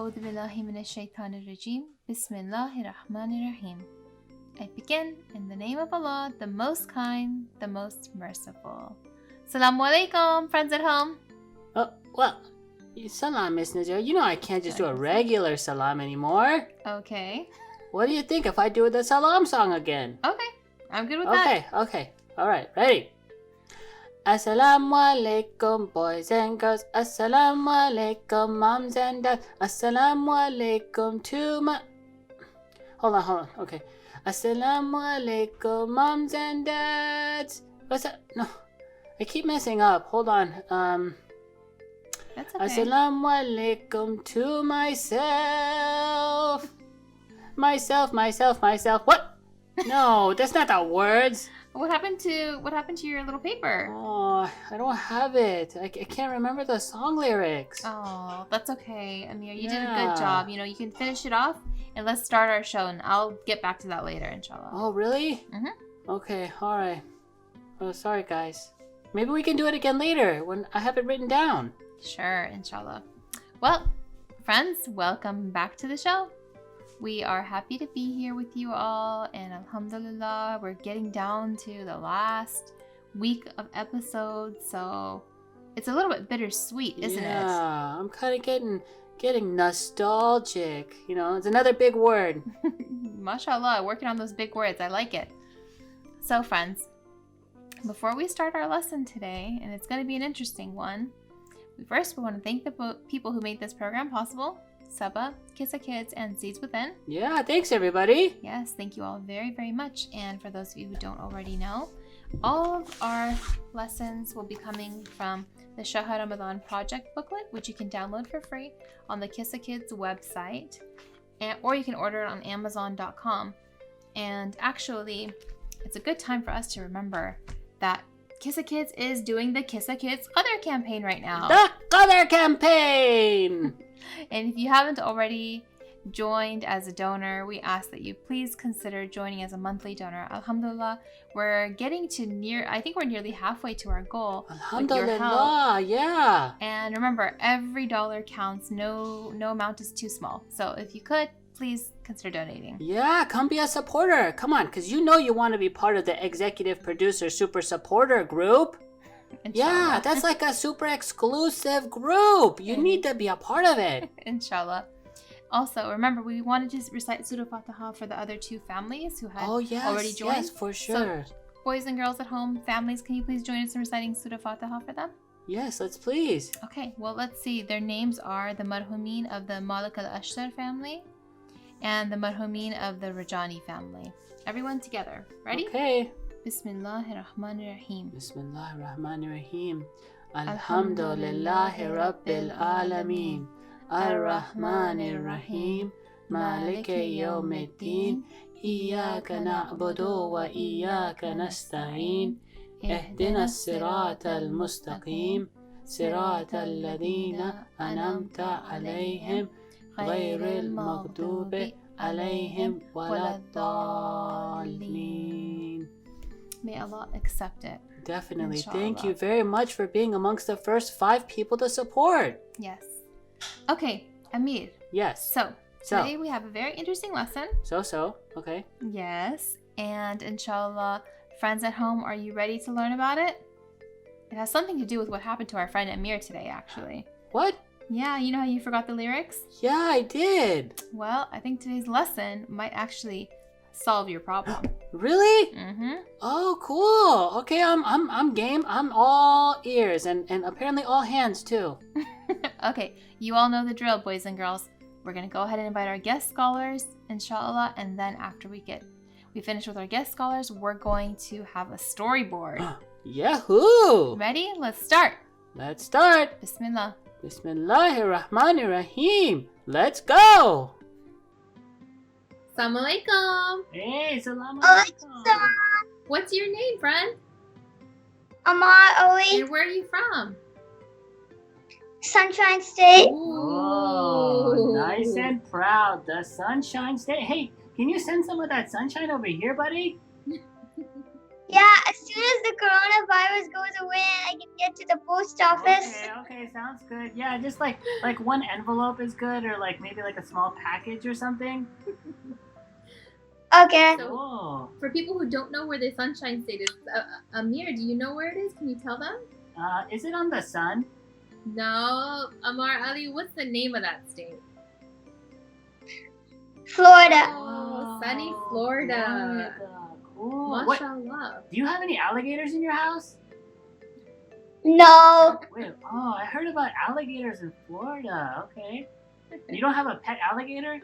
أعوذ بالله من الشيطان الرجيم. بسم الله الرحمن الرحيم. I begin in the name of Allah, the most kind, the most merciful. Assalamu alaikum, friends at home. Oh, well, salam, Miss Nazeera. You know I can't just do a regular salam anymore. Okay. What do you think if I do the salam song again? Okay, I'm good with that. Okay. All right, ready? Assalamu alaikum, boys and girls. Assalamu alaikum, moms and dads. Assalamu alaikum to my... Hold on. Okay. Assalamu alaikum, moms and dads. What's that? No, I keep messing up. Hold on. That's okay. Assalamu alaikum to myself. Myself. What? No, that's not the words. What happened to your little paper? Oh, I don't have it. I can't remember the song lyrics. Oh, that's okay, Amir. You did a good job. You can finish it off, and let's start our show, and I'll get back to that later, inshallah. Oh, really? Mm-hmm. Okay, all right. Oh, sorry, guys. Maybe we can do it again later when I have it written down. Sure, inshallah. Well, friends, welcome back to the show. We are happy to be here with you all, and alhamdulillah, we're getting down to the last week of episodes, so it's a little bit bittersweet, isn't it? Yeah, I'm kind of getting nostalgic. It's another big word. Mashallah, working on those big words. I like it. So, friends, before we start our lesson today, and it's going to be an interesting one, we want to thank the people who made this program possible. Saba, Kissa Kids, and Seeds Within. Yeah, thanks everybody. Yes, thank you all very, very much. And for those of you who don't already know, all of our lessons will be coming from the Shahr Ramaḍān Project Booklet, which you can download for free on the Kissa Kids website, or you can order it on Amazon.com. And actually, it's a good time for us to remember that Kissa Kids is doing the Kissa Kids Qadr campaign right now. The Qadr campaign! And if you haven't already joined as a donor, we ask that you please consider joining as a monthly donor. Alhamdulillah, we're getting to we're nearly halfway to our goal. Alhamdulillah, yeah. And remember, every dollar counts. No amount is too small. So if you could, please consider donating. Yeah, come be a supporter. Come on, because you want to be part of the executive producer super supporter group. Inshallah. Yeah, that's like a super exclusive group. You need to be a part of it. Inshallah. Also, remember, we wanted to recite Surah Fatiha for the other two families who had already joined. Yes, for sure. So, boys and girls at home, families, can you please join us in reciting Surah Fatiha for them? Yes, let's please. Okay, well, let's see. Their names are the Marhumin of the Malik al-Ashtar family and the Marhumin of the Rajani family. Everyone together. Ready? Okay. Bismillahir Rahmanir Rahim. Bismillahir Rahmanir Rahim. Alhamdulillahi Rabbil Alameen. Ar-Rahmanir Rahim. Maliki Yawmiddin. Iyyaka na'budu wa iyyaka nasta'in. Ihdina as-sirata al-mustaqim. Sirata alladhina an'amta alayhim. Ghayril maghdubi alayhim waladdallin. May Allah accept it. Definitely. Inshallah. Thank you very much for being amongst the first 5 people to support. Yes. Okay, Amir. Yes. So today we have a very interesting lesson. Okay. Yes. And inshallah, friends at home, are you ready to learn about it? It has something to do with what happened to our friend Amir today, actually. What? Yeah, you know how you forgot the lyrics? Yeah, I did. Well, I think today's lesson might actually solve your problem. Really? Mm-hmm. Oh, cool. Okay, I'm game. I'm all ears and apparently all hands too. Okay, you all know the drill, boys and girls. We're gonna go ahead and invite our guest scholars, inshallah, and then after we finish with our guest scholars, we're going to have a storyboard. Yahoo! Ready? Let's start. Let's start. Bismillah. Bismillahir Rahmanir Rahim. Let's go. Assalamu alaikum. Hey, salam alaikum. What's your name, friend? Amar Ali, And where are you from? Sunshine State. Oh, nice and proud. The Sunshine State. Hey, can you send some of that sunshine over here, buddy? Yeah, as soon as the coronavirus $5 goes away and I can get to the post office. Okay, sounds good. Yeah, just like one envelope is good, or like maybe like a small package or something. Okay. So, Oh. for people who don't know where the Sunshine State is, Amir, do you know where it is? Can you tell them? Is it on the sun? No, Amar Ali, what's the name of that state? Florida. Oh, sunny Florida. Cool. What? Mashallah. Do you have any alligators in your house? No. Wait, I heard about alligators in Florida. Okay. You don't have a pet alligator?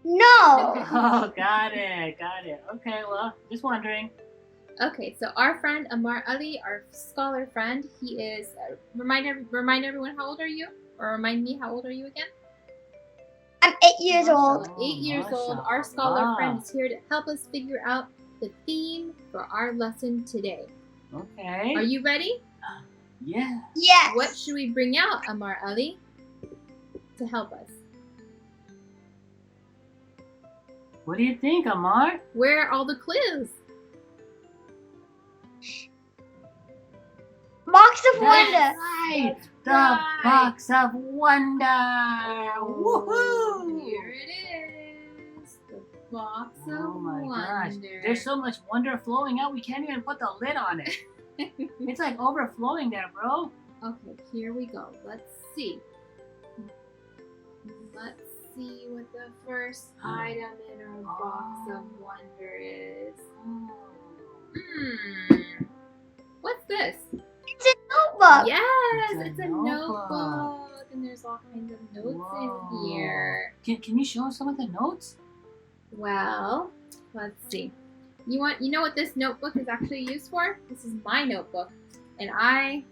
No. Oh, got it. Okay, well, just wondering. Okay, so our friend Amar Ali, our scholar friend, he is. Remind everyone, how old are you? Or remind me, how old are you again? I'm 8 years old. 8 years old. Our scholar friend is here to help us figure out the theme for our lesson today. Okay. Are you ready? Yeah. Yes. What should we bring out, Amar Ali, to help us? What do you think, Amar? Where are all the clues? Box of That's Wonder. right. That's The right. Box of Wonder. Woohoo! Here it is. The Box of Oh my gosh. Wonder. There's so much wonder flowing out, we can't even put the lid on it. It's like overflowing there, bro. Okay, here we go. Let's see. Let's see what the first item in our Box of Wonder is. What's this? It's a notebook. Yes, It's a it's a notebook. notebook. And there's all kinds of notes Whoa. in here. Can you show us some of the notes? Well, let's see. You know what this notebook is actually used for? This is my notebook. And I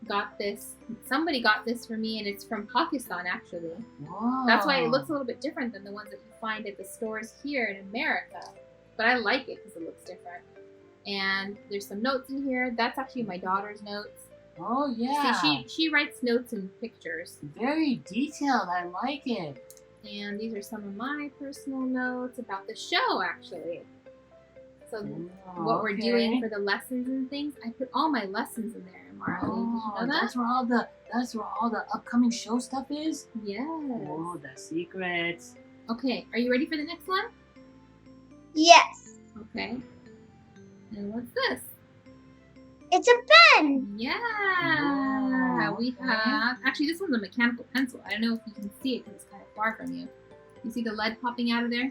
got this. Somebody got this for me, and it's from Pakistan, actually. Whoa. That's why it looks a little bit different than the ones that you find at the stores here in America. But I like it because it looks different. And there's some notes in here. That's actually my daughter's notes. Oh yeah. See, she writes notes and pictures. Very detailed. I like it. And these are some of my personal notes about the show, actually. So what we're doing for the lessons and things, I put all my lessons in there, Marley. Did you know that? That's where all the upcoming show stuff is? Yes. Oh, the secrets. Okay, are you ready for the next one? Yes. Okay. And what's this? It's a pen. Yeah. Oh, We okay. have, actually this one's a mechanical pencil. I don't know if you can see it because it's kind of far from you. You see the lead popping out of there?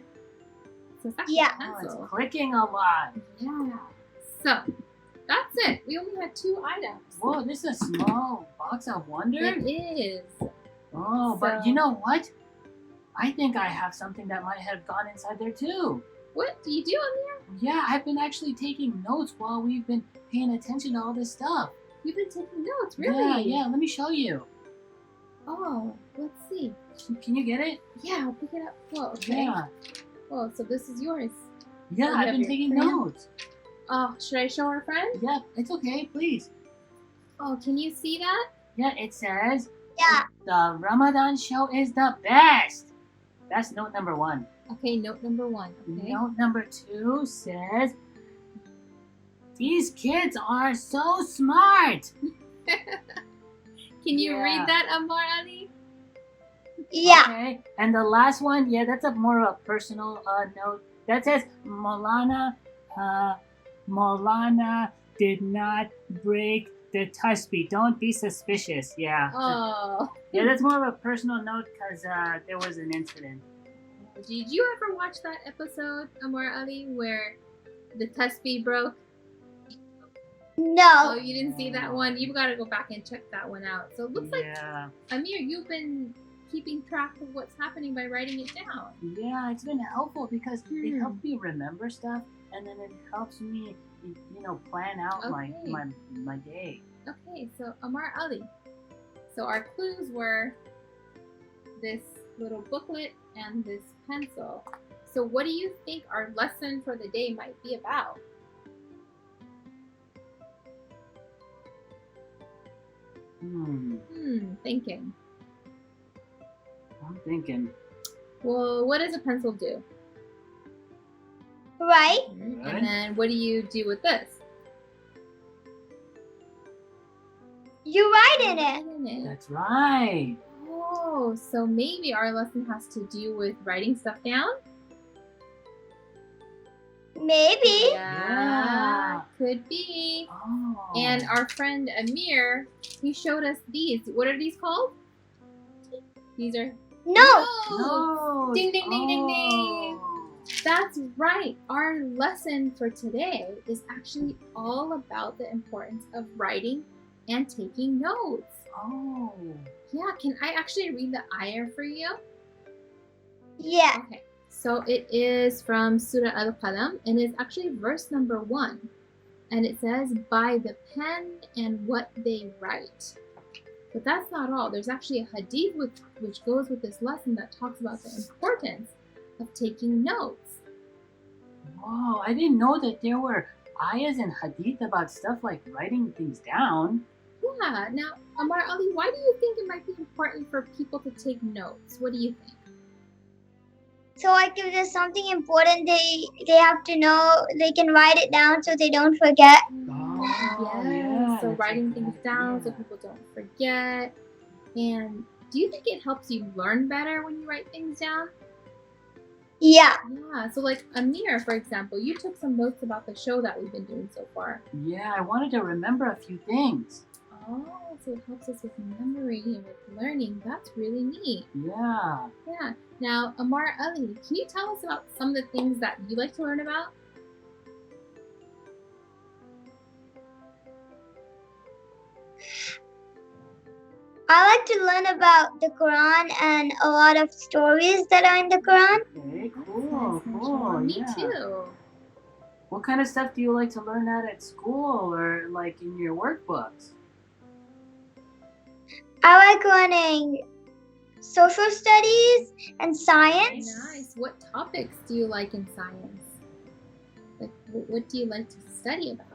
So it's actually Yeah. a Oh, pencil. it's clicking a lot. Yeah. So that's it. We only had 2 items. Whoa, this is a small box of wonder. It is. Oh, but So- you know what? I think I have something that might have gone inside there too. What do you do in there? Yeah, I've been actually taking notes while we've been paying attention to all this stuff. You've been taking notes, really? Yeah, let me show you. Oh, let's see. Can you get it? Yeah, I'll pick it up. Whoa, okay. Yeah. Oh, so this is yours. Yeah, You I've have been your taking crayon? notes. Oh, should I show our friend? Yeah, it's okay, please. Oh, can you see that? Yeah, it says Yeah. the Ramadan show is the best. That's note number 1. Okay, note number 1. Okay. Note number 2 says these kids are so smart. Can you Yeah. read that, Amar Ali? Yeah. Okay. And the last one, yeah, that's a more of a personal note. That says Maulana did not break the tasbih. Don't be suspicious. Yeah. Oh. Yeah, that's more of a personal note because there was an incident. Did you ever watch that episode, Amar Ali, where the tasbih broke? Oh, No. you didn't see that one? You've got to go back and check that one out. So it looks like, Yeah. Amir, you've been keeping track of what's happening by writing it down. Yeah, it's been helpful because Hmm. it helps me remember stuff, and then it helps me, plan out Okay. my day. Okay, so Amar Ali. So our clues were this little booklet and this pencil. So what do you think our lesson for the day might be about? Thinking. I'm thinking. Well, what does a pencil do? Right? Good. And then what do you do with this? You write in Write it. in it. That's right. Oh, so maybe our lesson has to do with writing stuff down? Maybe. Yeah. Could be. Oh. And our friend Amir, he showed us these. What are these called? These are No. notes. No. Ding, ding, ding, ding, ding. Oh. That's right. Our lesson for today is actually all about the importance of writing and taking notes. Oh. Yeah, can I actually read the ayah for you? Yeah. Okay, so it is from Surah Al-Qalam, and it's actually verse number 1. And it says, by the pen and what they write. But that's not all. There's actually a hadith which goes with this lesson that talks about the importance of taking notes. Wow, I didn't know that there were ayahs and hadith about stuff like writing things down. Yeah, now, Amar Ali, why do you think it might be important for people to take notes? What do you think? So like if there's something important, they have to know, they can write it down so they don't forget. Oh, Yes, yeah, so that's a writing good things down so idea. people don't forget. And do you think it helps you learn better when you write things down? Yeah. Yeah, so like Amir, for example, you took some notes about the show that we've been doing so far. Yeah, I wanted to remember a few things. Oh, so it helps us with memory and with learning. That's really neat. Yeah. Yeah. Now, Amar Ali, can you tell us about some of the things that you like to learn about? I like to learn about the Quran and a lot of stories that are in the Quran. Okay, That's cool, nice, cool. mashallah. Me Yeah. too. What kind of stuff do you like to learn at school or like in your workbooks? I like learning social studies and Very science. nice. What topics do you like in science? Like, what do you like to study about?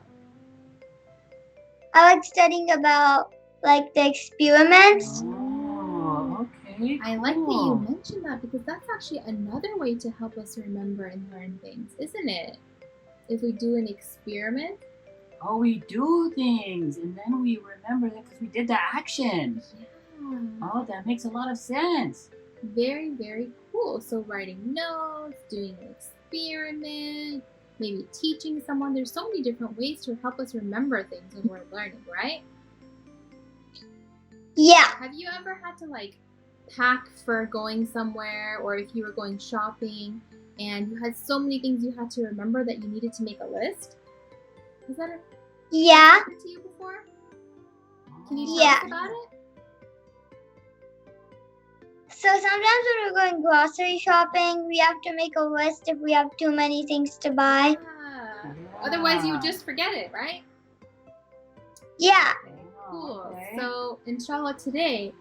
I like studying about like the experiments. Oh, okay. I like that you cool. mentioned that because that's actually another way to help us remember and learn things, isn't it? If we do an experiment. Oh, we do things and then we remember that because we did the action. Yeah. Oh, that makes a lot of sense. Very, very cool. So writing notes, doing an experiment, maybe teaching someone. There's so many different ways to help us remember things when we're learning, right? Yeah. Have you ever had to like pack for going somewhere, or if you were going shopping and you had so many things you had to remember that you needed to make a list? Has that Yeah. happened to you before? Can you tell Yeah. us about it? So sometimes when we're going grocery shopping, we have to make a list if we have too many things to buy. Yeah. Otherwise, you would just forget it, right? Yeah. Cool. Okay. So, inshallah, today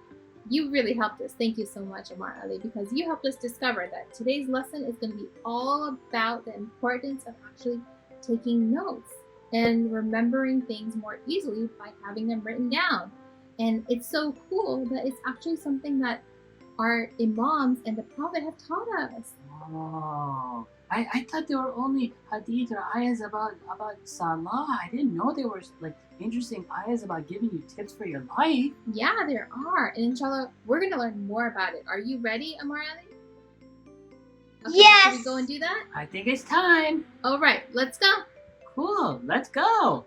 you really helped us. Thank you so much, Amar Ali, because you helped us discover that today's lesson is going to be all about the importance of actually taking notes and remembering things more easily by having them written down. And it's so cool that it's actually something that our imams and the Prophet have taught us. Oh, I thought there were only hadith or ayahs about salah. I didn't know there were like interesting ayahs about giving you tips for your life. Yeah, there are. And inshallah, we're going to learn more about it. Are you ready, Amar Ali? Okay, Yes. Should we go and do that? I think it's time. All right, let's go. Cool, let's go.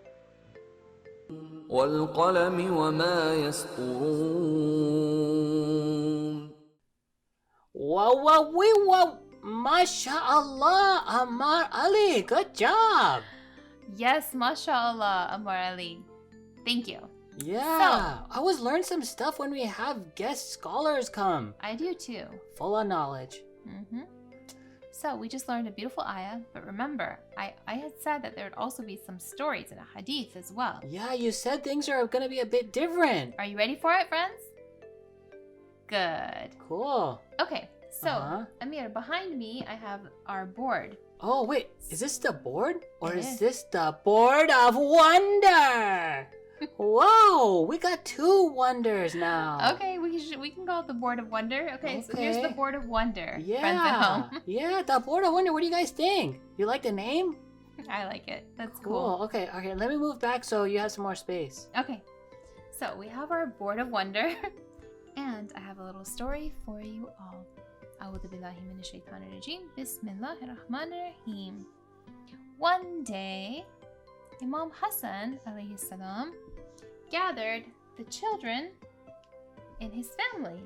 والقلم وما يسطرون Whoa. MashaAllah, Amar Ali, good job. Yes, mashallah, Amar Ali. Thank you. Yeah, I always learn some stuff when we have guest scholars come. I do too. Full of knowledge. Mm-hmm. So we just learned a beautiful ayah, but remember, I had said that there would also be some stories in a hadith as well. Yeah, you said things are going to be a bit different. Are you ready for it, friends? Good. Cool. Okay, so Uh-huh. Amir, behind me I have our board. Oh, wait, is this the board? Or It is is. this the board of wonder? Whoa, we got 2 wonders now. Okay, we can call it the board of wonder. Okay, so here's the Okay. board of wonder, Yeah. friends at home. Yeah, the board of wonder. What do you guys think? You like the name? I like it. That's Cool. cool. Okay, let me move back so you have some more space. Okay. So we have our board of wonder, and I have a little story for you all. أعوذ بالله من الشيطان الرجيم. بسم الله الرحمن الرحيم. One day, Imam Hassan alayhi salam gathered the children in his family,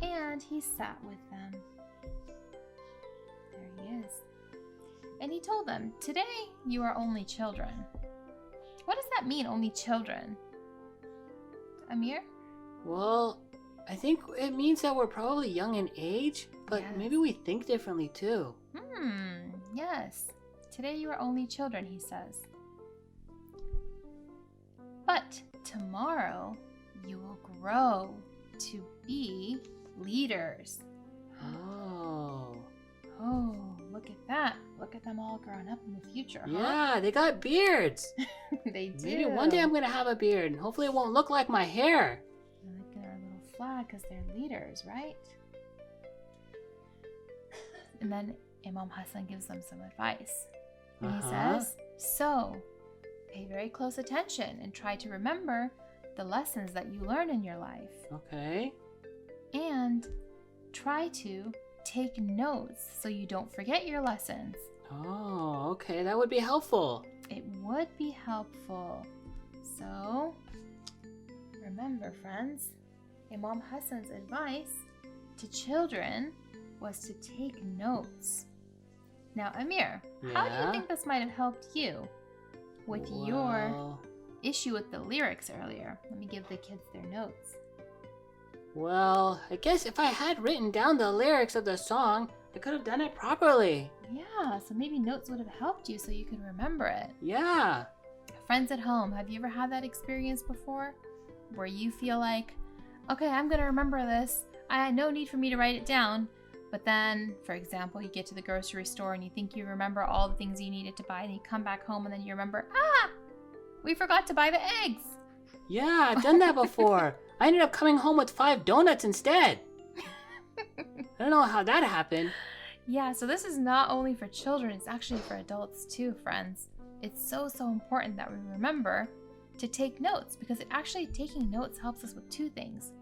and he sat with them. There he is. And he told them, "Today you are only children." What does that mean, only children? Amir? Well, I think it means that we're probably young in age, but Yes. maybe we think differently too. Yes. Today you are only children, he says. But tomorrow you will grow to be leaders. Oh. Oh, look at that. Look at them all grown up in the future, huh? Yeah, they got beards. They do. Maybe one day I'm going to have a beard, and hopefully it won't look like my hair. Look at our little flag because they're leaders, right? And then Imam Hassan gives them some advice. And he says, so pay very close attention and try to remember the lessons that you learn in your life. Okay. And try to take notes so you don't forget your lessons. Oh, okay. That would be helpful. It would be helpful. So, remember, friends, Imam Hassan's advice to children was to take notes. Now, Amir, how do you Yeah? think this might have helped you with your issue with the lyrics earlier? Let me give the kids their notes. Well, I guess if I had written down the lyrics of the song, I could have done it properly. Yeah, so maybe notes would have helped you so you could remember it. Yeah. Friends at home, have you ever had that experience before? Where you feel like, okay, I'm going to remember this. I had no need for me to write it down. But then, for example, you get to the grocery store and you think you remember all the things you needed to buy, and you come back home and then you remember, we forgot to buy the eggs. Yeah, I've done that before. I ended up coming home with 5 donuts instead. I don't know how that happened. Yeah, so this is not only for children, it's actually for adults too, friends. It's so important that we remember to take notes, because taking notes helps us with 2 things.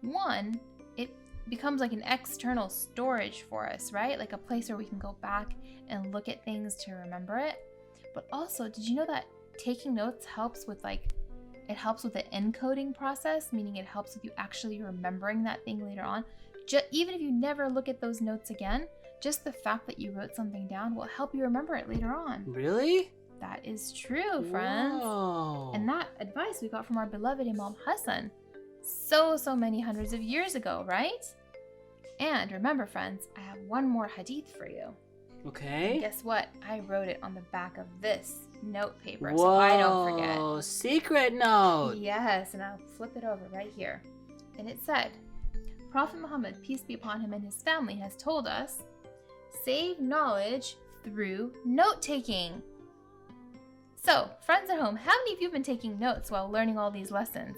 One, it becomes like an external storage for us, right? Like a place where we can go back and look at things to remember it. But also, did you know that taking notes helps with the encoding process, meaning it helps with you actually remembering that thing later on? Even if you never look at those notes again, just the fact that you wrote something down will help you remember it later on. Really? That is true, friends. Whoa. And that advice we got from our beloved Imam Hassan so many hundreds of years ago, right? And remember, friends, I have one more hadith for you. Okay. And guess what? I wrote it on the back of this note paper, Whoa, so I don't forget. Secret note. Yes, and I'll flip it over right here. And it said, Prophet Muhammad, peace be upon him, and his family has told us, save knowledge through note-taking. So, friends at home, how many of you have been taking notes while learning all these lessons?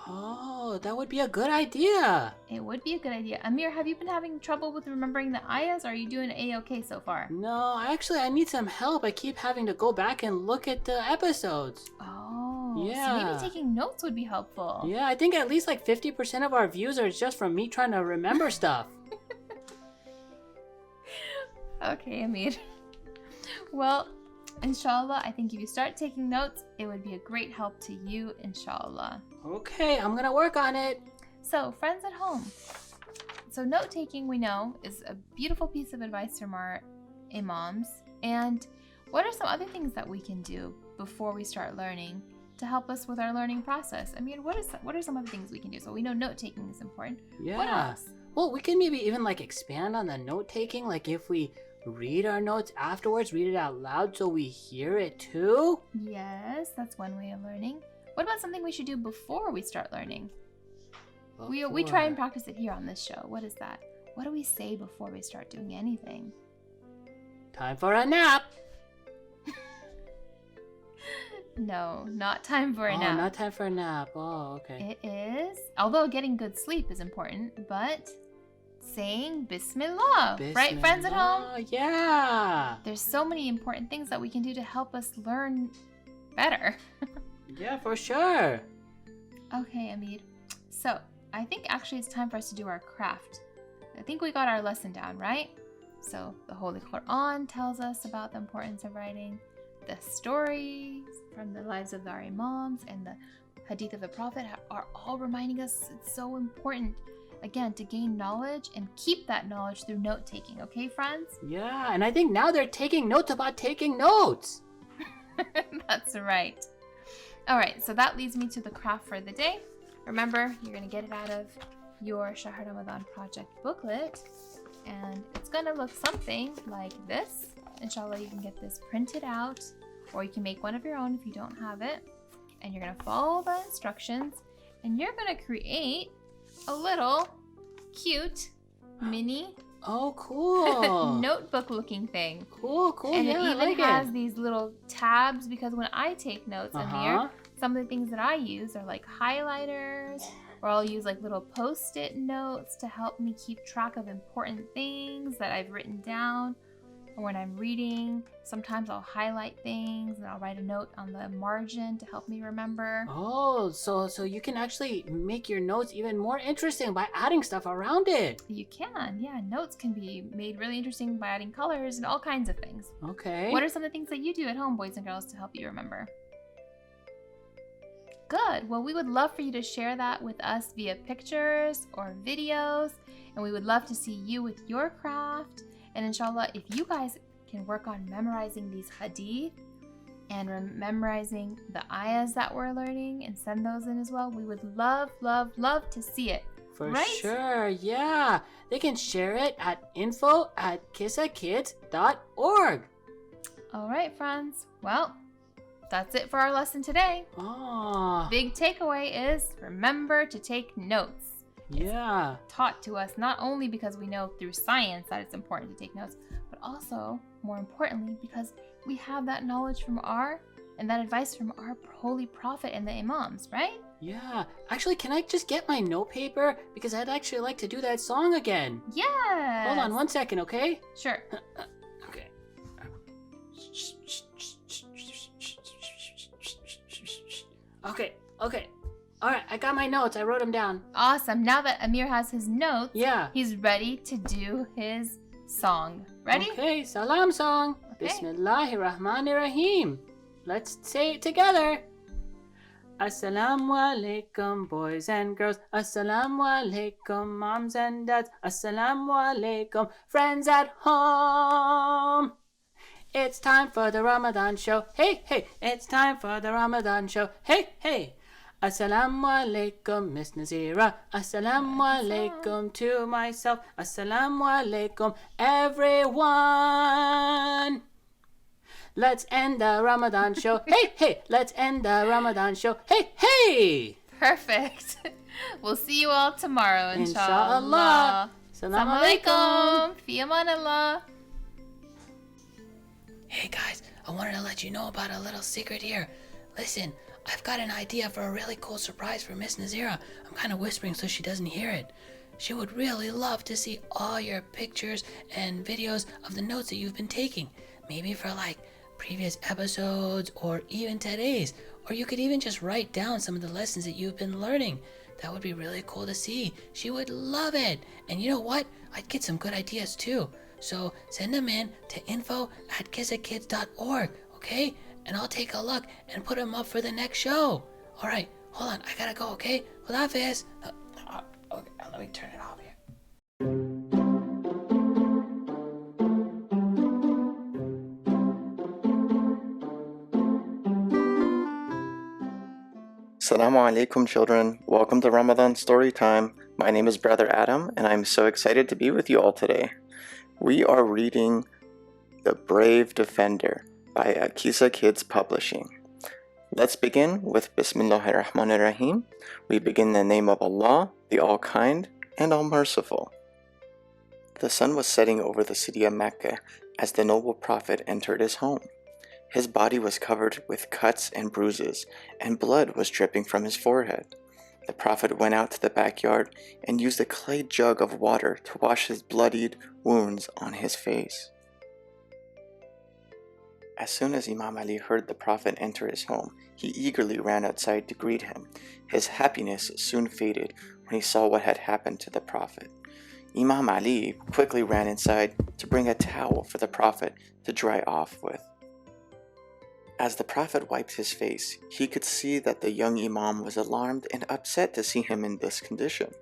Oh, that would be a good idea. It would be a good idea. Amir, have you been having trouble with remembering the ayahs, or are you doing A-okay so far? No, actually, I need some help. I keep having to go back and look at the episodes. Oh, Yeah. So maybe taking notes would be helpful. Yeah, I think at least like 50% of our views are just from me trying to remember stuff. Okay, Amir. Well, inshallah, I think if you start taking notes, it would be a great help to you, inshallah. Okay, I'm gonna work on it. So, friends at home. So, note taking, we know, is a beautiful piece of advice from our imams. And what are some other things that we can do before we start learning to help us with our learning process? I mean, what are some other things we can do? So, we know note taking is important. Yeah. What else? Well, we can maybe even like expand on the note taking. Like if we read our notes afterwards, read it out loud so we hear it too. Yes, that's one way of learning. What about something we should do before we start learning? We try and practice it here on this show. What is that? What do we say before we start doing anything? Time for a nap. No, not time for a nap. Not time for a nap. Oh, okay. It is, although getting good sleep is important, but saying Bismillah, right, friends at home? Yeah. There's so many important things that we can do to help us learn better. Yeah, for sure. Okay, Amir. So, I think actually it's time for us to do our craft. I think we got our lesson down, right? So, the Holy Quran tells us about the importance of writing. The stories from the lives of our imams and the hadith of the Prophet are all reminding us it's so important, again, to gain knowledge and keep that knowledge through note-taking. Okay, friends? Yeah, and I think now they're taking notes about taking notes. That's right. All right, so that leads me to the craft for the day. Remember, you're going to get it out of your Shahr Ramaḍān Project Booklet, and it's going to look something like this. Inshallah, you can get this printed out, or you can make one of your own if you don't have it. And you're going to follow the instructions, and you're going to create a little cute mini Oh, cool. notebook looking thing. Cool. And Yeah, it I even like has it. these little tabs, because when I take notes in here, some of the things that I use are like highlighters, or I'll use like little post-it notes to help me keep track of important things that I've written down. Or when I'm reading, sometimes I'll highlight things and I'll write a note on the margin to help me remember. Oh, so you can actually make your notes even more interesting by adding stuff around it. You can, yeah. Notes can be made really interesting by adding colors and all kinds of things. Okay. What are some of the things that you do at home, boys and girls, to help you remember? Good. Well, we would love for you to share that with us via pictures or videos, and we would love to see you with your craft. And inshallah, if you guys can work on memorizing these hadith and memorizing the ayahs that we're learning and send those in as well, we would love to see it. For right? sure, yeah. They can share it at info@kisakids.org. All right, friends. Well, that's it for our lesson today. Oh, Big takeaway is remember to take notes. yeah. Taught to us not only because we know through science that it's important to take notes, but also, more importantly, because we have that knowledge from and that advice from our holy prophet and the imams, right? Yeah. Actually, can I just get my note paper? Because I'd actually like to do that song again. Yes. Hold on 1 second, okay? Sure. Okay. Okay. All right, I got my notes. I wrote them down. Awesome. Now that Amir has his notes, Yeah. he's ready to do his song. Ready? Okay, salam song. Okay. Bismillahirrahmanirrahim. Let's say it together. Assalamu alaikum, boys and girls. Assalamu alaikum, moms and dads. Assalamu alaikum, friends at home. It's time for the Ramadan show. Hey, it's time for the Ramadan show. Hey. Assalamu alaikum, Miss Nazeera. Assalamu alaikum to myself. Assalamu alaikum, everyone. Let's end the Ramadan show. Hey, let's end the Ramadan show. Hey. Perfect. We'll see you all tomorrow, inshallah. Inshallah. Assalamu alaikum. Fi amanillah. Hey guys, I wanted to let you know about a little secret here. Listen, I've got an idea for a really cool surprise for Miss Nazeera. I'm kind of whispering so she doesn't hear it. She would really love to see all your pictures and videos of the notes that you've been taking. Maybe for like previous episodes or even today's. Or you could even just write down some of the lessons that you've been learning. That would be really cool to see. She would love it. And you know what? I'd get some good ideas too. So send them in to info@kisakids.org, okay? And I'll take a look and put them up for the next show. All right, hold on. I gotta go, okay? Khudafis. Okay, let me turn it off here. Assalamu alaikum, children. Welcome to Ramadan Story Time. My name is Brother Adam, and I'm so excited to be with you all today. We are reading The Brave Defender by Akisa Kids Publishing. Let's begin with Bismillahirrahmanirrahim. We begin in the name of Allah, the All-Kind and All-Merciful. The sun was setting over the city of Mecca as the noble prophet entered his home. His body was covered with cuts and bruises, and blood was dripping from his forehead. The prophet went out to the backyard and used a clay jug of water to wash his bloodied wounds on his face. As soon as Imam Ali heard the Prophet enter his home, he eagerly ran outside to greet him. His happiness soon faded when he saw what had happened to the Prophet. Imam Ali quickly ran inside to bring a towel for the Prophet to dry off with. As the Prophet wiped his face, he could see that the young Imam was alarmed and upset to see him in this condition.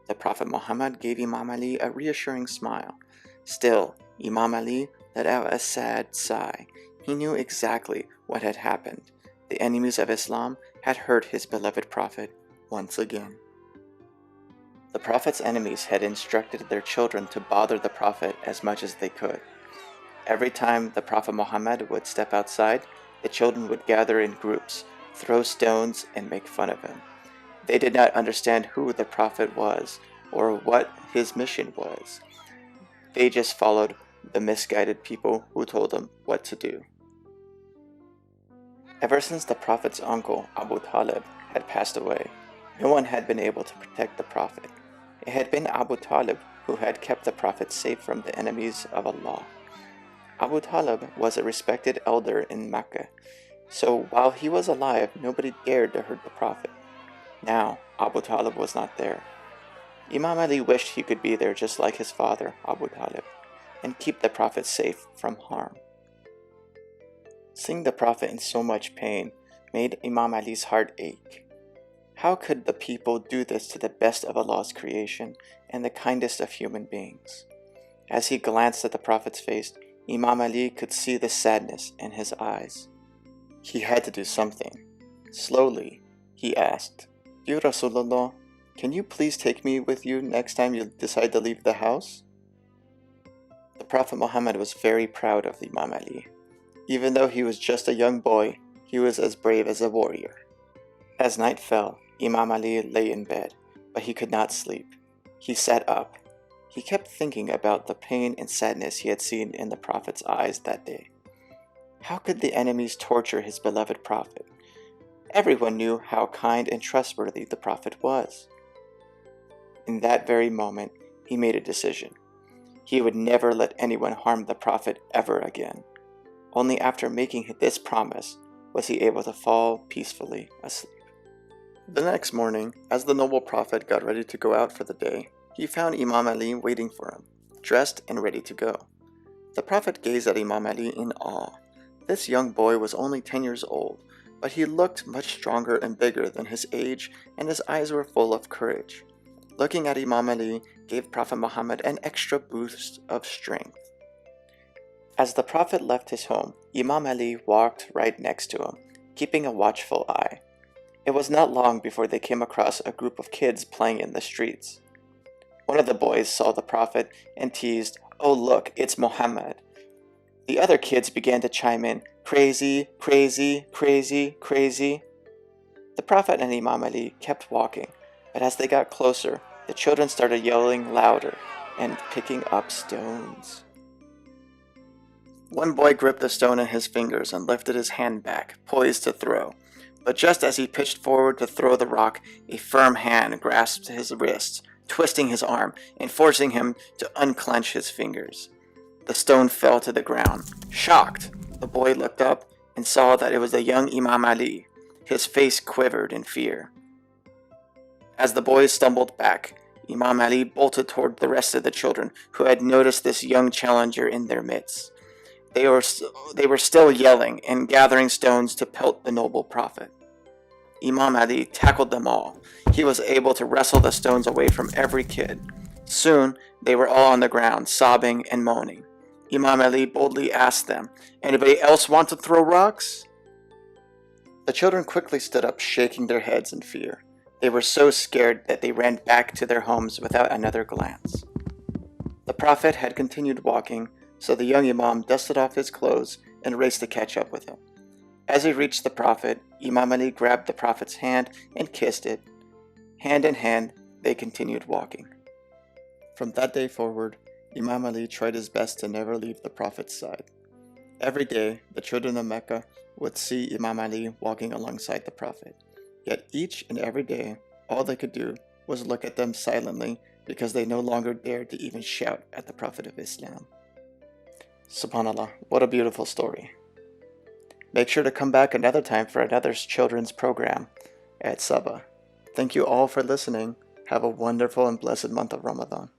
The Prophet Muhammad gave Imam Ali a reassuring smile. Still, Imam Ali let out a sad sigh. He knew exactly what had happened. The enemies of Islam had hurt his beloved Prophet once again. The Prophet's enemies had instructed their children to bother the Prophet as much as they could. Every time the Prophet Muhammad would step outside, the children would gather in groups, throw stones, and make fun of him. They did not understand who the Prophet was or what his mission was. They just followed the misguided people who told them what to do. Ever since the Prophet's uncle, Abu Talib, had passed away, no one had been able to protect the Prophet. It had been Abu Talib who had kept the Prophet safe from the enemies of Allah. Abu Talib was a respected elder in Mecca, so while he was alive, nobody dared to hurt the Prophet. Now, Abu Talib was not there. Imam Ali wished he could be there just like his father, Abu Talib, and keep the Prophet safe from harm. Seeing the Prophet in so much pain made Imam Ali's heart ache. How could the people do this to the best of Allah's creation and the kindest of human beings? As he glanced at the Prophet's face, Imam Ali could see the sadness in his eyes. He had to do something. Slowly, he asked, "Ya Rasulullah, can you please take me with you next time you decide to leave the house?" The Prophet Muhammad was very proud of Imam Ali. Even though he was just a young boy, he was as brave as a warrior. As night fell, Imam Ali lay in bed, but he could not sleep. He sat up. He kept thinking about the pain and sadness he had seen in the Prophet's eyes that day. How could the enemies torture his beloved Prophet? Everyone knew how kind and trustworthy the Prophet was. In that very moment, he made a decision. He would never let anyone harm the Prophet ever again. Only after making this promise was he able to fall peacefully asleep. The next morning, as the noble Prophet got ready to go out for the day, he found Imam Ali waiting for him, dressed and ready to go. The Prophet gazed at Imam Ali in awe. This young boy was only 10 years old, but he looked much stronger and bigger than his age, and his eyes were full of courage. Looking at Imam Ali gave Prophet Muhammad an extra boost of strength. As the Prophet left his home, Imam Ali walked right next to him, keeping a watchful eye. It was not long before they came across a group of kids playing in the streets. One of the boys saw the Prophet and teased, "Oh look, it's Muhammad." The other kids began to chime in, "Crazy, crazy, crazy, crazy." The Prophet and Imam Ali kept walking, but as they got closer, the children started yelling louder and picking up stones. One boy gripped a stone in his fingers and lifted his hand back, poised to throw. But just as he pitched forward to throw the rock, a firm hand grasped his wrist, twisting his arm and forcing him to unclench his fingers. The stone fell to the ground. Shocked, the boy looked up and saw that it was the young Imam Ali. His face quivered in fear. As the boys stumbled back, Imam Ali bolted toward the rest of the children who had noticed this young challenger in their midst. They were still yelling and gathering stones to pelt the noble Prophet. Imam Ali tackled them all. He was able to wrestle the stones away from every kid. Soon, they were all on the ground, sobbing and moaning. Imam Ali boldly asked them, "Anybody else want to throw rocks?" The children quickly stood up, shaking their heads in fear. They were so scared that they ran back to their homes without another glance. The Prophet had continued walking, so the young Imam dusted off his clothes and raced to catch up with him. As he reached the Prophet, Imam Ali grabbed the Prophet's hand and kissed it. Hand in hand, they continued walking. From that day forward, Imam Ali tried his best to never leave the Prophet's side. Every day, the children of Mecca would see Imam Ali walking alongside the Prophet. Yet each and every day, all they could do was look at them silently because they no longer dared to even shout at the Prophet of Islam. SubhanAllah, what a beautiful story. Make sure to come back another time for another children's program at Sabah. Thank you all for listening. Have a wonderful and blessed month of Ramadan.